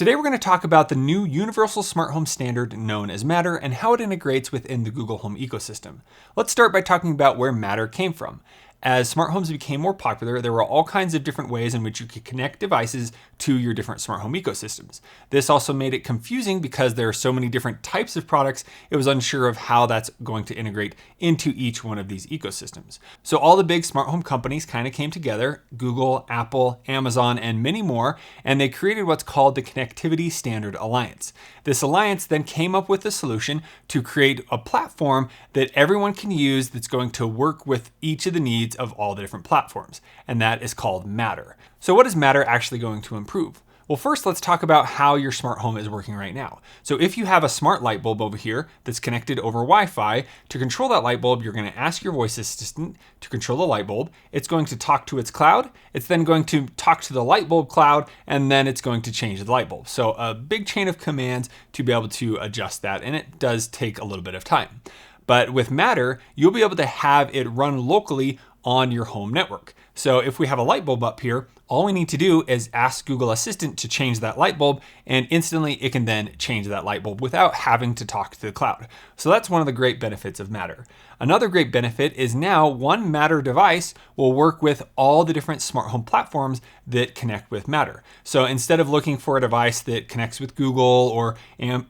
Today we're going to talk about the new universal smart home standard known as Matter and how it integrates within the Google Home ecosystem. Let's start by talking about where Matter came from. As smart homes became more popular, there were all kinds of different ways in which you could connect devices to your different smart home ecosystems. This also made it confusing because there are so many different types of products, it was unsure of how that's going to integrate into each one of these ecosystems. So all the big smart home companies kind of came together, Google, Apple, Amazon, and many more, and they created what's called the Connectivity Standard Alliance. This alliance then came up with a solution to create a platform that everyone can use that's going to work with each of the needs of all the different platforms, and that is called Matter. So what is Matter actually going to improve? Well, first let's talk about how your smart home is working right now. So if you have a smart light bulb over here that's connected over Wi-Fi, to control that light bulb, you're going to ask your voice assistant to control the light bulb. It's going to talk to its cloud. It's then going to talk to the light bulb cloud, and then it's going to change the light bulb. So a big chain of commands to be able to adjust that, and it does take a little bit of time. But with Matter, you'll be able to have it run locally on your home network. So if we have a light bulb up here, all we need to do is ask Google Assistant to change that light bulb, and instantly it can then change that light bulb without having to talk to the cloud. So that's one of the great benefits of Matter. Another great benefit is now one Matter device will work with all the different smart home platforms that connect with Matter. So instead of looking for a device that connects with Google or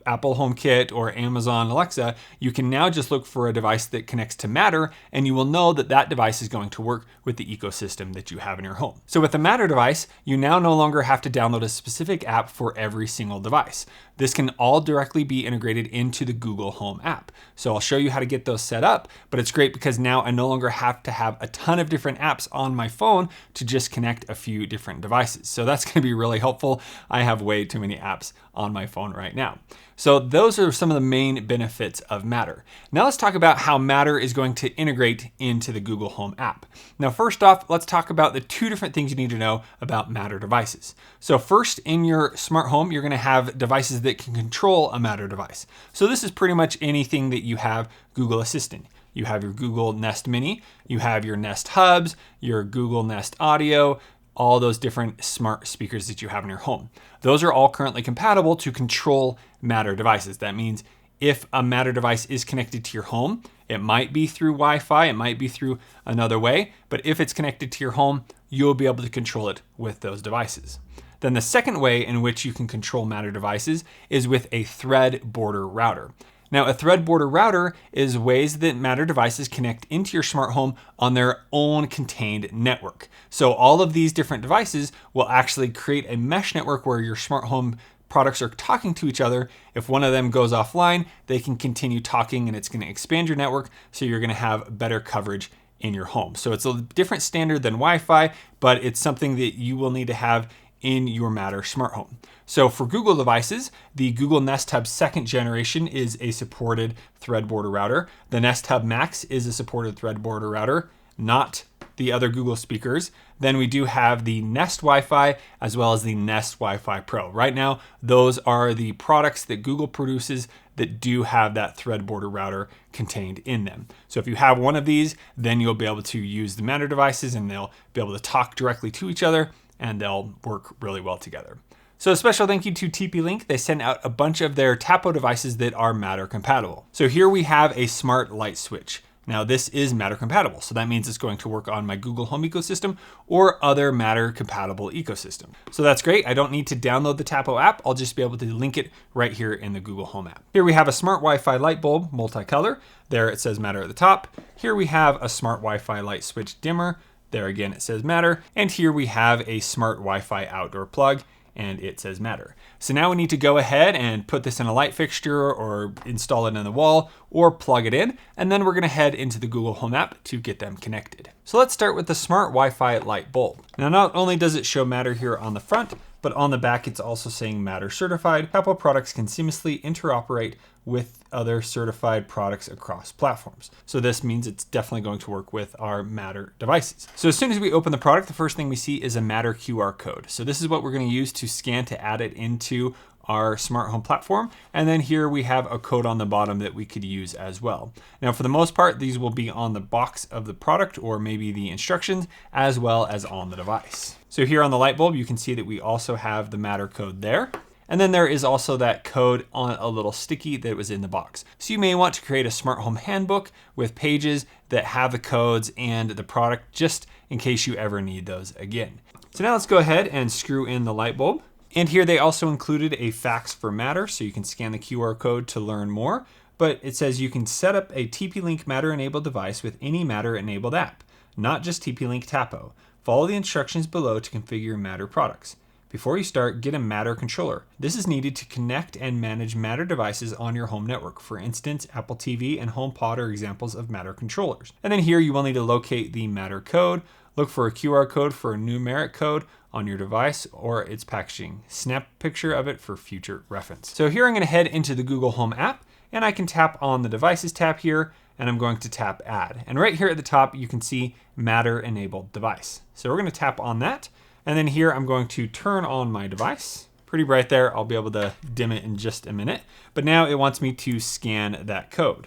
Apple HomeKit or Amazon Alexa, you can now just look for a device that connects to Matter, and you will know that that device is going to work with the ecosystem that you have in your home. So with the Matter device, you now no longer have to download a specific app for every single device. This can all directly be integrated into the Google Home app. So I'll show you how to get those set up, but it's great because now I no longer have to have a ton of different apps on my phone to just connect a few different devices. So that's going to be really helpful. I have way too many apps on my phone right now. So those are some of the main benefits of Matter. Now let's talk about how Matter is going to integrate into the Google Home app. Now first off, let's talk about the two different things you need to know about Matter devices. So first, in your smart home, you're going to have devices that can control a Matter device. So this is pretty much anything that you have Google Assistant. You have your Google Nest Mini, you have your Nest Hubs, your Google Nest Audio, all those different smart speakers that you have in your home. Those are all currently compatible to control Matter devices. That means if a Matter device is connected to your home, it might be through Wi-Fi, it might be through another way, but if it's connected to your home, you'll be able to control it with those devices. Then the second way in which you can control Matter devices is with a Thread border router. Now, a Thread border router is ways that Matter devices connect into your smart home on their own contained network. So all of these different devices will actually create a mesh network where your smart home products are talking to each other. If one of them goes offline, they can continue talking, and it's going to expand your network, so you're going to have better coverage in your home. So it's a different standard than Wi-Fi, but it's something that you will need to have in your Matter smart home. So for Google devices, the Google Nest Hub 2nd generation is a supported Thread border router. The Nest Hub Max is a supported Thread border router, not the other Google speakers. Then we do have the Nest Wi-Fi as well as the Nest Wi-Fi Pro. Right now, those are the products that Google produces that do have that Thread border router contained in them. So if you have one of these, then you'll be able to use the Matter devices, and they'll be able to talk directly to each other, and they'll work really well together. So a special thank you to TP-Link. They sent out a bunch of their Tapo devices that are Matter compatible. So here we have a smart light switch. Now this is Matter compatible, so that means it's going to work on my Google Home ecosystem or other Matter compatible ecosystem. So that's great. I don't need to download the Tapo app. I'll just be able to link it right here in the Google Home app. Here we have a smart Wi-Fi light bulb, multicolor. There it says Matter at the top. Here we have a smart Wi-Fi light switch dimmer. There again, it says Matter. And here we have a smart Wi-Fi outdoor plug, and it says Matter. So now we need to go ahead and put this in a light fixture or install it in the wall or plug it in. And then we're going to head into the Google Home app to get them connected. So let's start with the smart Wi-Fi light bulb. Now, not only does it show Matter here on the front, but on the back, it's also saying Matter certified. Apple products can seamlessly interoperate with other certified products across platforms. So this means it's definitely going to work with our Matter devices. So as soon as we open the product, the first thing we see is a Matter QR code. So this is what we're going to use to scan to add it into our smart home platform. And then here we have a code on the bottom that we could use as well. Now, for the most part, these will be on the box of the product or maybe the instructions as well as on the device. So here on the light bulb, you can see that we also have the Matter code there. And then there is also that code on a little sticky that was in the box. So you may want to create a smart home handbook with pages that have the codes and the product just in case you ever need those again. So now let's go ahead and screw in the light bulb. And here they also included a fax for Matter, so you can scan the QR code to learn more. But it says you can set up a TP-Link Matter-enabled device with any Matter-enabled app, not just TP-Link Tapo. Follow the instructions below to configure Matter products. Before you start, get a Matter controller. This is needed to connect and manage Matter devices on your home network. For instance, Apple TV and HomePod are examples of Matter controllers. And then here you will need to locate the Matter code, look for a QR code for a numeric code on your device or its packaging. Snap a picture of it for future reference. So here I'm going to head into the Google Home app, and I can tap on the Devices tab here, and I'm going to tap Add. And right here at the top, you can see Matter Enabled Device. So we're going to tap on that. And then here, I'm going to turn on my device. Pretty bright there. I'll be able to dim it in just a minute. But now it wants me to scan that code.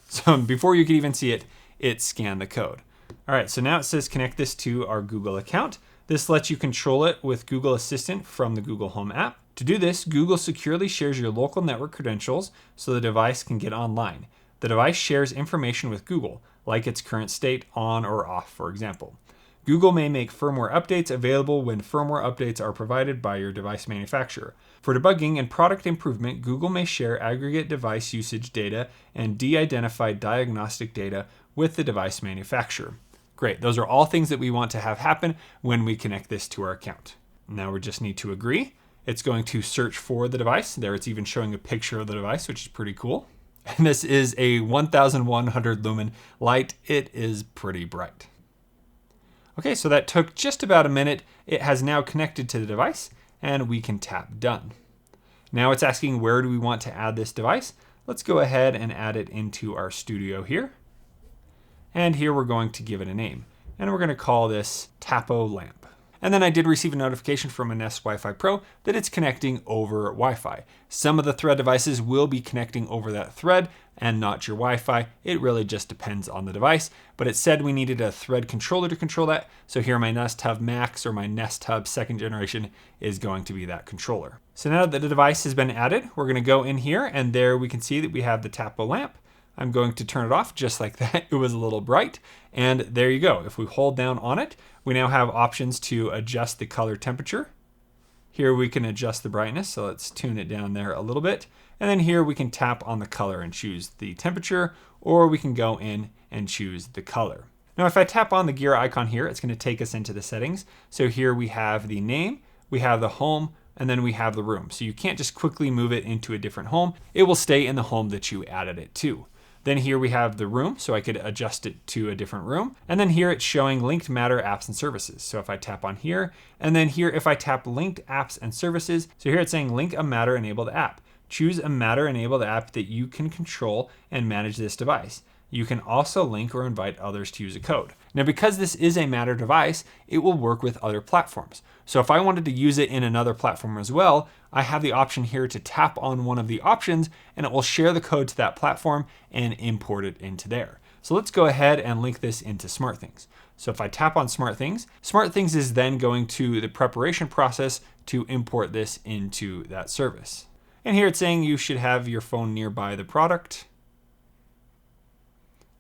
So before you could even see it, it scanned the code. All right, so now it says connect this to our Google account. This lets you control it with Google Assistant from the Google Home app. To do this, Google securely shares your local network credentials so the device can get online. The device shares information with Google, like its current state, on or off, for example. Google may make firmware updates available when firmware updates are provided by your device manufacturer. For debugging and product improvement, Google may share aggregate device usage data and de-identified diagnostic data with the device manufacturer. Great, those are all things that we want to have happen when we connect this to our account. Now we just need to agree. It's going to search for the device. There it's even showing a picture of the device, which is pretty cool. And this is a 1100 lumen light. It is pretty bright. Okay, so that took just about a minute. It has now connected to the device, and we can tap Done. Now it's asking where do we want to add this device. Let's go ahead and add it into our studio here. And here we're going to give it a name. And we're going to call this Tapo Lamp. And then I did receive a notification from a Nest Wi-Fi Pro that it's connecting over Wi-Fi. Some of the Thread devices will be connecting over that Thread and not your Wi-Fi. It really just depends on the device, but it said we needed a Thread controller to control that. So here my Nest Hub Max or my Nest Hub 2nd generation is going to be that controller. So now that the device has been added, we're going to go in here, and there we can see that we have the Tapo Lamp. I'm going to turn it off just like that. It was a little bright. And there you go. If we hold down on it, we now have options to adjust the color temperature. Here we can adjust the brightness. So let's tune it down there a little bit. And then here we can tap on the color and choose the temperature, or we can go in and choose the color. Now, if I tap on the gear icon here, it's going to take us into the settings. So here we have the name, we have the home, and then we have the room. So you can't just quickly move it into a different home. It will stay in the home that you added it to. Then here we have the room, so I could adjust it to a different room. And then here it's showing linked Matter apps and services. So if I tap on here, and then here if I tap linked apps and services, so here it's saying link a Matter enabled app. Choose a Matter enabled app that you can control and manage this device. You can also link or invite others to use a code. Now, because this is a Matter device, it will work with other platforms. So if I wanted to use it in another platform as well, I have the option here to tap on one of the options, and it will share the code to that platform and import it into there. So let's go ahead and link this into SmartThings. So if I tap on SmartThings, SmartThings is then going to the preparation process to import this into that service. And here it's saying you should have your phone nearby the product.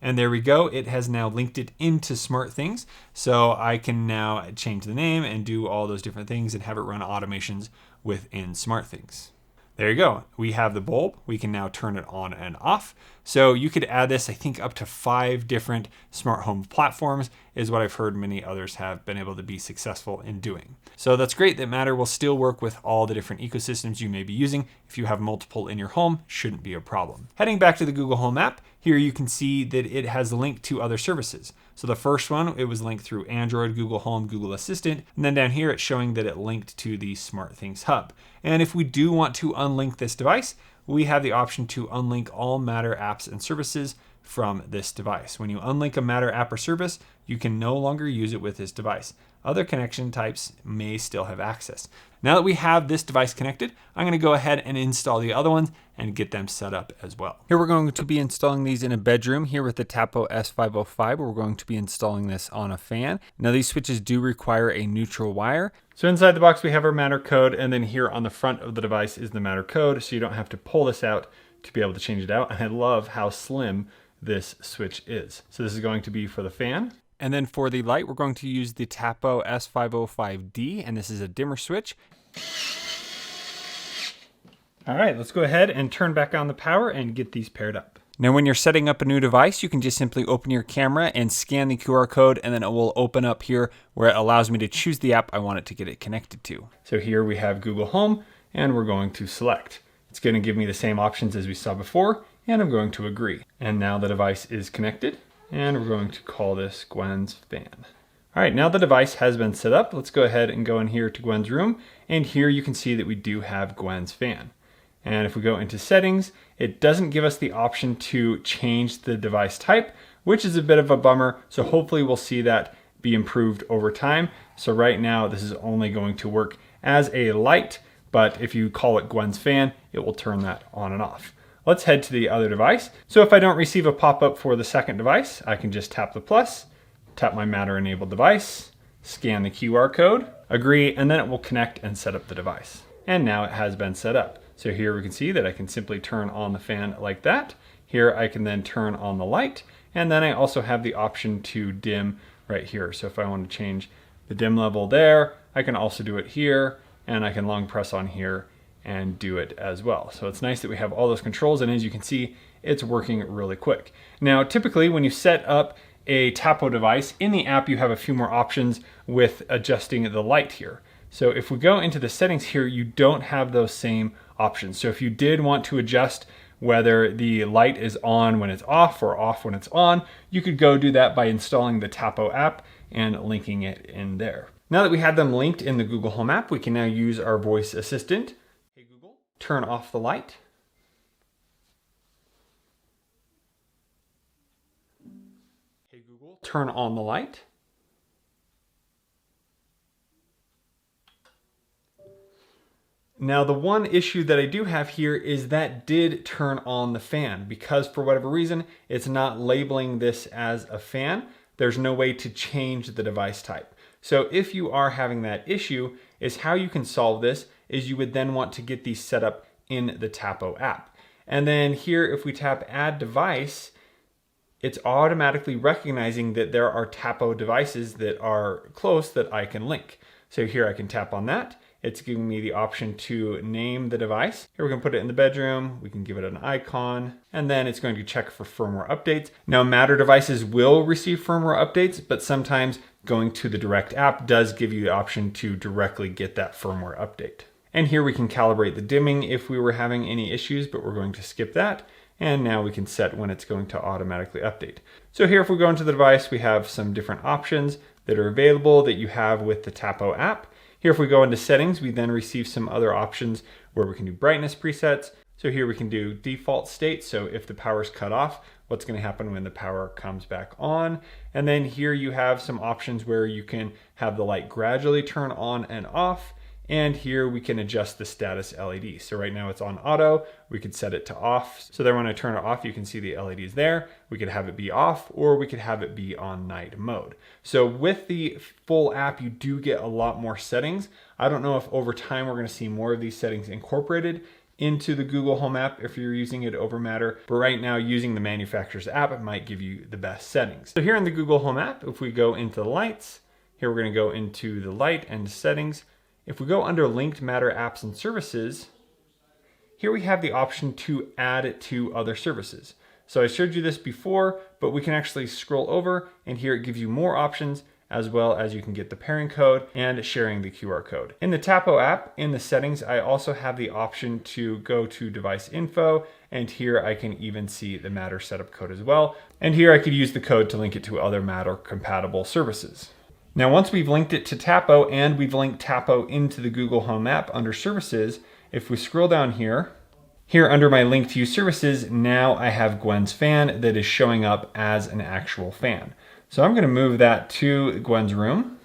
And there we go. It has now linked it into SmartThings. So I can now change the name and do all those different things and have it run automations within SmartThings. There you go. We have the bulb. We can now turn it on and off. So you could add this, I think, up to 5 different smart home platforms is what I've heard many others have been able to be successful in doing. So that's great that Matter will still work with all the different ecosystems you may be using. If you have multiple in your home, shouldn't be a problem. Heading back to the Google Home app, here you can see that it has linked to other services. So the first one, it was linked through Android, Google Home, Google Assistant, and then down here it's showing that it linked to the SmartThings hub. And if we do want to unlink this device, we have the option to unlink all Matter apps and services from this device. When you unlink a Matter app or service, you can no longer use it with this device. Other connection types may still have access. Now that we have this device connected, I'm going to go ahead and install the other ones and get them set up as well. Here we're going to be installing these in a bedroom here with the Tapo S505. We're going to be installing this on a fan. Now these switches do require a neutral wire. So inside the box we have our Matter code, and then here on the front of the device is the Matter code, so you don't have to pull this out to be able to change it out. And I love how slim this switch is. So this is going to be for the fan. And then for the light, we're going to use the Tapo S505D, and this is a dimmer switch. All right, let's go ahead and turn back on the power and get these paired up. Now, when you're setting up a new device, you can just simply open your camera and scan the QR code, and then it will open up here where it allows me to choose the app I want it to get it connected to. So here we have Google Home, and we're going to select. It's going to give me the same options as we saw before, and I'm going to agree. And now the device is connected. And we're going to call this Gwen's fan. All right, now the device has been set up. Let's go ahead and go in here to Gwen's room. And here you can see that we do have Gwen's fan. And if we go into settings, it doesn't give us the option to change the device type, which is a bit of a bummer. So hopefully we'll see that be improved over time. So right now, this is only going to work as a light, but if you call it Gwen's fan, it will turn that on and off. Let's head to the other device. So if I don't receive a pop-up for the second device, I can just tap the plus, tap my Matter enabled device, scan the QR code, agree, and then it will connect and set up the device. And now it has been set up. So here we can see that I can simply turn on the fan like that. Here I can then turn on the light, and then I also have the option to dim right here. So if I want to change the dim level there, I can also do it here, and I can long press on here and do it as well. So it's nice that we have all those controls, and as you can see, it's working really quick. Now, typically when you set up a Tapo device in the app, you have a few more options with adjusting the light here. So if we go into the settings here, you don't have those same options. So if you did want to adjust whether the light is on when it's off or off when it's on, you could go do that by installing the Tapo app and linking it in there. Now that we have them linked in the Google Home app, we can now use our voice assistant. Turn off the light. Hey Google, turn on the light. Now the one issue that I do have here is that did turn on the fan, because for whatever reason, it's not labeling this as a fan. There's no way to change the device type. So if you are having that issue, is how you can solve this is you would then want to get these set up in the Tapo app. And then here, if we tap add device, it's automatically recognizing that there are Tapo devices that are close that I can link. So here I can tap on that. It's giving me the option to name the device. Here we can put it in the bedroom. We can give it an icon, and then it's going to check for firmware updates. Now Matter devices will receive firmware updates, but sometimes going to the direct app does give you the option to directly get that firmware update. And here we can calibrate the dimming if we were having any issues, but we're going to skip that. And now we can set when it's going to automatically update. So here, if we go into the device, we have some different options that are available that you have with the Tapo app. Here, if we go into settings, we then receive some other options where we can do brightness presets. So here we can do default state. So if the power's cut off, what's going to happen when the power comes back on. And then here you have some options where you can have the light gradually turn on and off. And here we can adjust the status LED. So right now it's on auto. We could set it to off. So then when I turn it off, you can see the LEDs there. We could have it be off, or we could have it be on night mode. So with the full app, you do get a lot more settings. I don't know if over time we're going to see more of these settings incorporated into the Google Home app if you're using it over Matter. But right now, using the manufacturer's app, it might give you the best settings. So here in the Google Home app, if we go into the lights, here we're going to go into the light and settings. If we go under linked Matter apps and services, here we have the option to add it to other services. So I showed you this before, but we can actually scroll over, and here it gives you more options, as well as you can get the pairing code and sharing the QR code. In the Tapo app, in the settings, I also have the option to go to device info, and here I can even see the Matter setup code as well. And here I could use the code to link it to other Matter compatible services. Now, once we've linked it to Tapo and we've linked Tapo into the Google Home app under services, if we scroll down here, Here under my link to use services, now I have Gwen's fan that is showing up as an actual fan. So I'm going to move that to Gwen's room.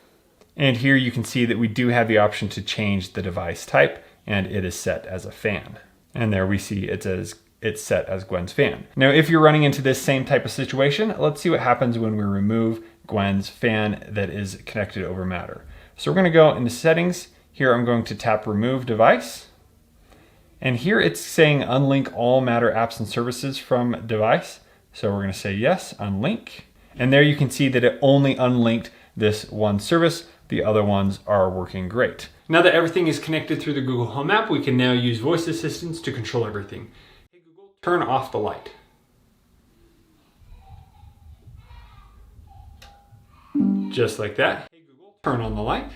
And here you can see that we do have the option to change the device type, and it is set as a fan. And there we see it's set as Gwen's fan. Now, if you're running into this same type of situation, let's see what happens when we remove Gwen's fan that is connected over Matter. So we're going to go into settings. Here I'm going to tap remove device. And here it's saying unlink all Matter apps and services from device. So we're going to say yes, unlink. And there you can see that it only unlinked this one service. The other ones are working great. Now that everything is connected through the Google Home app, we can now use voice assistants to control everything. Hey Google, turn off the light. Just like that. Hey Google, turn on the light.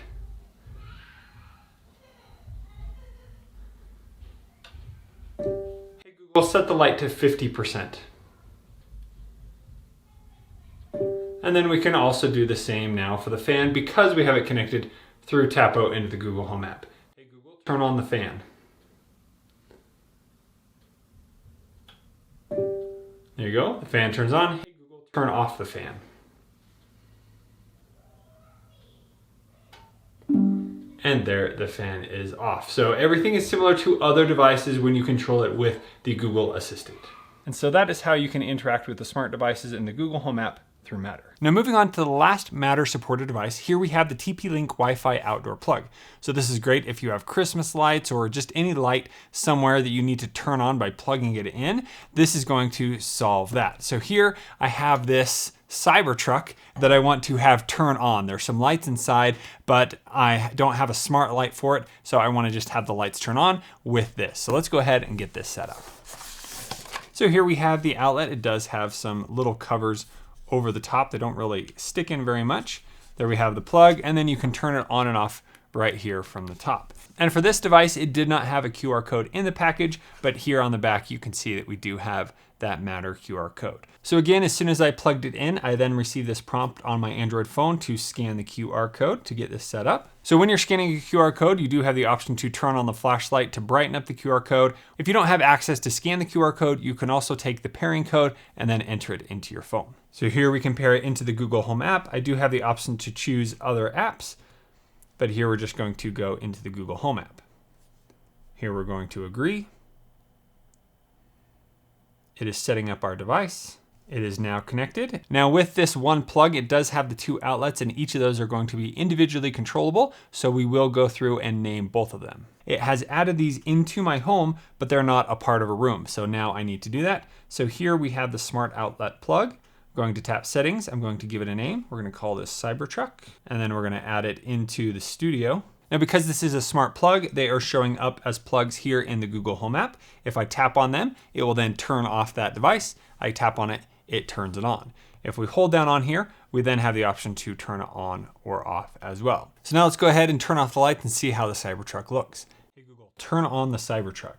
Hey Google, set the light to 50%. And then we can also do the same now for the fan because we have it connected through Tapo into the Google Home app. Hey Google, turn on the fan. There you go, the fan turns on. Hey Google, turn off the fan. And there, the fan is off. So everything is similar to other devices when you control it with the Google Assistant. And so that is how you can interact with the smart devices in the Google Home app through Matter. Now moving on to the last Matter supported device, here we have the TP-Link Wi-Fi outdoor plug. So this is great if you have Christmas lights or just any light somewhere that you need to turn on by plugging it in. This is going to solve that. So here I have this Cybertruck that I want to have turn on. There's some lights inside, but I don't have a smart light for it, so I want to just have the lights turn on with this. So let's go ahead and get this set up. So here we have the outlet. It does have some little covers over the top. They don't really stick in very much. There we have the plug, and then you can turn it on and off right here from the top. And for this device, it did not have a QR code in the package, but here on the back, you can see that we do have that Matter QR code. So again, as soon as I plugged it in, I then received this prompt on my Android phone to scan the QR code to get this set up. So when you're scanning a QR code, you do have the option to turn on the flashlight to brighten up the QR code. If you don't have access to scan the QR code, you can also take the pairing code and then enter it into your phone. So here we can pair it into the Google Home app. I do have the option to choose other apps, but here we're just going to go into the Google Home app. Here we're going to agree. It is setting up our device. It is now connected. Now with this one plug, it does have the two outlets, and each of those are going to be individually controllable. So we will go through and name both of them. It has added these into my home, but they're not a part of a room. So now I need to do that. So here we have the smart outlet plug. I'm going to tap settings. I'm going to give it a name. We're going to call this Cybertruck, and then we're going to add it into the studio. Now, because this is a smart plug, they are showing up as plugs here in the Google Home app. If I tap on them, it will then turn off that device. I tap on it, it turns it on. If we hold down on here, we then have the option to turn it on or off as well. So now let's go ahead and turn off the light and see how the Cybertruck looks. Hey Google, turn on the Cybertruck.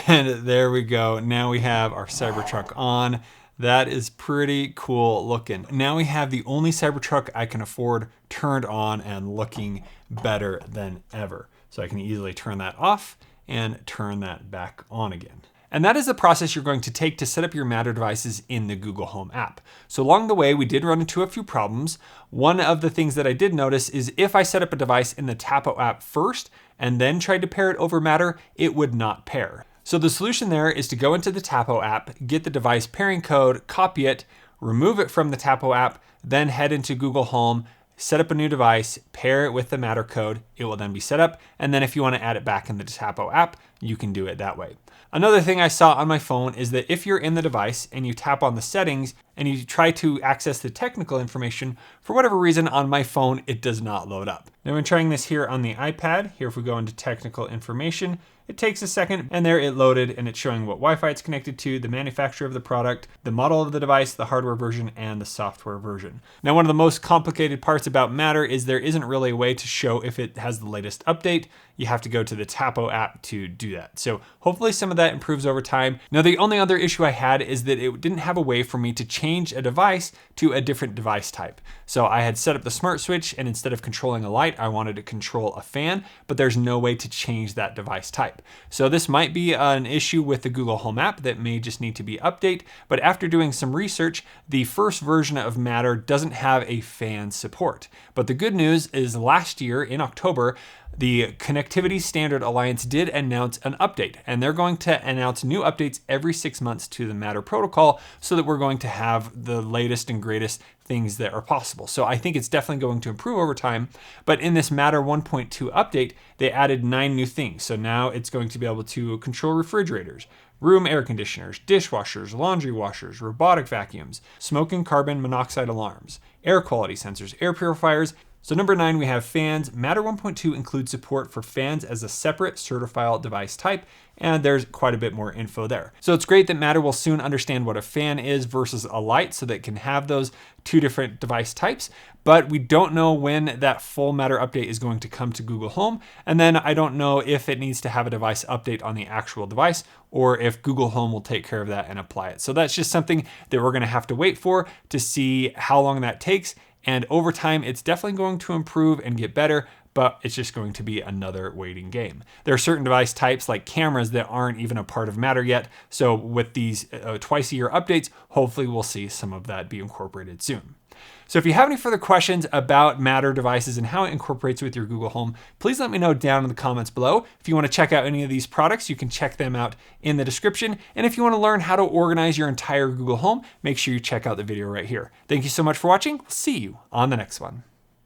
And there we go. Now we have our Cybertruck on. That is pretty cool looking. Now we have the only Cybertruck I can afford turned on and looking better than ever. So I can easily turn that off and turn that back on again. And that is the process you're going to take to set up your Matter devices in the Google Home app. So along the way, we did run into a few problems. One of the things that I did notice is if I set up a device in the Tapo app first and then tried to pair it over Matter, it would not pair. So the solution there is to go into the Tapo app, get the device pairing code, copy it, remove it from the Tapo app, then head into Google Home, set up a new device, pair it with the Matter code, it will then be set up, and then if you want to add it back in the Tapo app, you can do it that way. Another thing I saw on my phone is that if you're in the device and you tap on the settings and you try to access the technical information, for whatever reason on my phone, it does not load up. Now I'm trying this here on the iPad. Here if we go into technical information, it takes a second and there it loaded and it's showing what Wi-Fi it's connected to, the manufacturer of the product, the model of the device, the hardware version, and the software version. Now one of the most complicated parts about Matter is there isn't really a way to show if it has the latest update. You have to go to the Tapo app to do that. So hopefully some of that improves over time. Now, the only other issue I had is that it didn't have a way for me to change a device to a different device type. So I had set up the smart switch, and instead of controlling a light, I wanted to control a fan, but there's no way to change that device type. So this might be an issue with the Google Home app that may just need to be updated, but after doing some research, the first version of Matter doesn't have a fan support. But the good news is last year in October, the Connectivity Standard Alliance did announce an update, and they're going to announce new updates every 6 months to the Matter protocol so that we're going to have the latest and greatest things that are possible. So I think it's definitely going to improve over time. But in this Matter 1.2 update, they added 9 new things. So now it's going to be able to control refrigerators, room air conditioners, dishwashers, laundry washers, robotic vacuums, smoke and carbon monoxide alarms, air quality sensors, air purifiers. So number 9, we have fans. Matter 1.2 includes support for fans as a separate certifiable device type, and there's quite a bit more info there. So it's great that Matter will soon understand what a fan is versus a light so that it can have those 2 different device types, but we don't know when that full Matter update is going to come to Google Home, and then I don't know if it needs to have a device update on the actual device or if Google Home will take care of that and apply it. So that's just something that we're gonna have to wait for to see how long that takes. And over time, it's definitely going to improve and get better, but it's just going to be another waiting game. There are certain device types like cameras that aren't even a part of Matter yet. So with these twice-a-year updates, hopefully we'll see some of that be incorporated soon. So if you have any further questions about Matter devices and how it incorporates with your Google Home, please let me know down in the comments below. If you want to check out any of these products, you can check them out in the description. And if you want to learn how to organize your entire Google Home, make sure you check out the video right here. Thank you so much for watching. We'll see you on the next one.